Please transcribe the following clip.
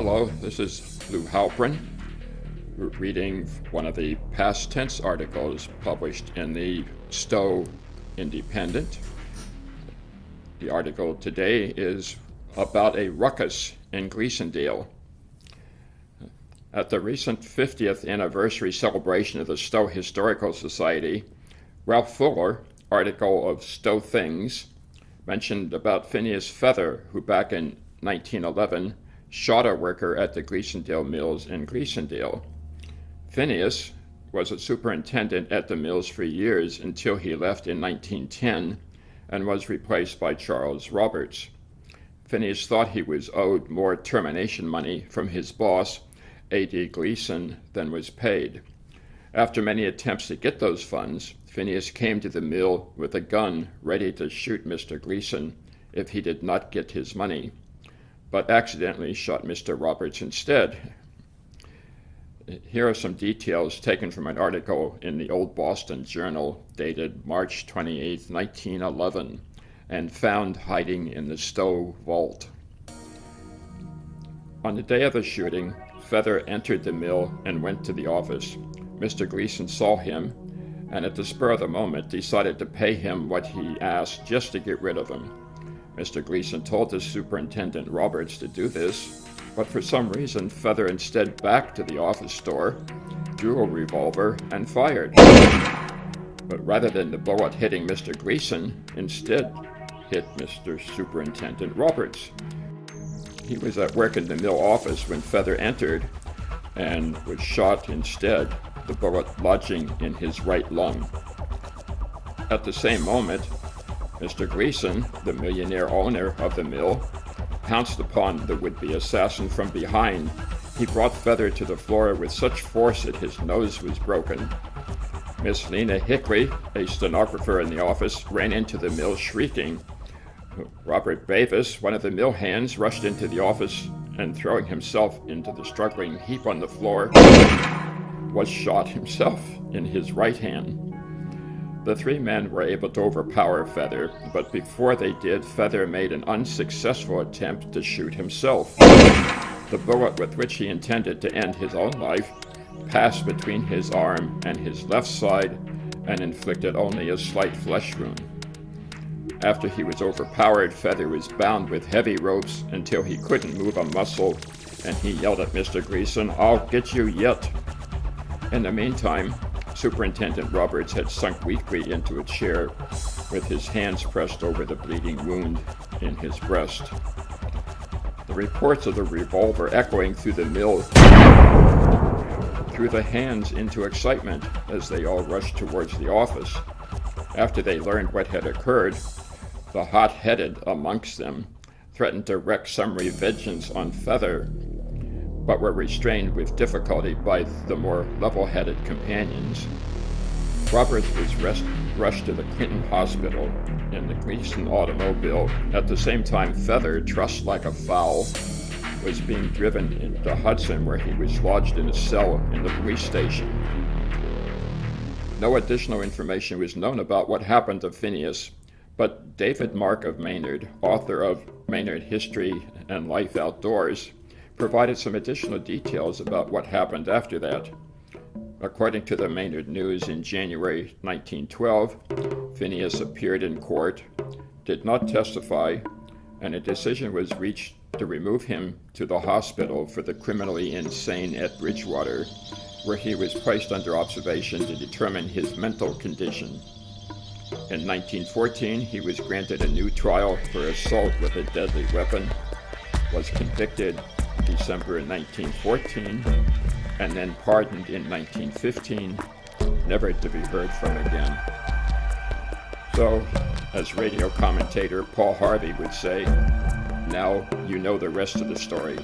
Hello, this is Lew Halprin, reading one of the past tense articles published in the Stow Independent. The article today is about a ruckus in Gleasondale. At the recent 50th anniversary celebration of the Stow Historical Society, Ralph Fuller, article of Stow Things, mentioned about Phineas Feather, who back in 1911 shot a worker at the Gleasondale Mills in Gleasondale. Phineas was a superintendent at the mills for years until he left in 1910 and was replaced by Charles Roberts. Phineas thought he was owed more termination money from his boss, A.D. Gleason, than was paid. After many attempts to get those funds, Phineas came to the mill with a gun ready to shoot Mr. Gleason if he did not get his money, but accidentally shot Mr. Roberts instead. Here are some details taken from an article in the Old Boston Journal dated March 28, 1911, and found hiding in the Stow vault. On the day of the shooting, Feather entered the mill and went to the office. Mr. Gleason saw him, and at the spur of the moment decided to pay him what he asked just to get rid of him. Mr. Gleason told the superintendent Roberts to do this, but for some reason Feather instead backed to the office door, drew a revolver, and fired. But rather than the bullet hitting Mr. Gleason, instead hit Mr. Superintendent Roberts. He was at work in the mill office when Feather entered and was shot instead, the bullet lodging in his right lung. At the same moment, Mr. Gleason, the millionaire owner of the mill, pounced upon the would-be assassin from behind. He brought Feather to the floor with such force that his nose was broken. Miss Lena Hickley, a stenographer in the office, ran into the mill shrieking. Robert Bavis, one of the mill hands, rushed into the office and, throwing himself into the struggling heap on the floor, was shot himself in his right hand. The three men were able to overpower Feather, but before they did, Feather made an unsuccessful attempt to shoot himself. The bullet with which he intended to end his own life passed between his arm and his left side and inflicted only a slight flesh wound. After he was overpowered, Feather was bound with heavy ropes until he couldn't move a muscle, and he yelled at Mr. Gleason, "I'll get you yet." In the meantime, Superintendent Roberts had sunk weakly into a chair with his hands pressed over the bleeding wound in his breast. The reports of the revolver echoing through the mill threw the hands into excitement as they all rushed towards the office. After they learned what had occurred, the hot-headed amongst them threatened to wreak summary vengeance on Feather, but were restrained with difficulty by the more level-headed companions. Roberts was rushed to the Clinton Hospital in the Gleason automobile. At the same time, Feather, trussed like a fowl, was being driven into Hudson, where he was lodged in a cell in the police station. No additional information was known about what happened to Phineas, but David Mark of Maynard, author of Maynard History and Life Outdoors, provided some additional details about what happened after that. According to the Maynard News in January 1912, Phineas appeared in court, did not testify, and a decision was reached to remove him to the hospital for the criminally insane at Bridgewater, where he was placed under observation to determine his mental condition. In 1914, he was granted a new trial for assault with a deadly weapon, was convicted December 1914, and then pardoned in 1915, never to be heard from again. So, as radio commentator Paul Harvey would say, now you know the rest of the story.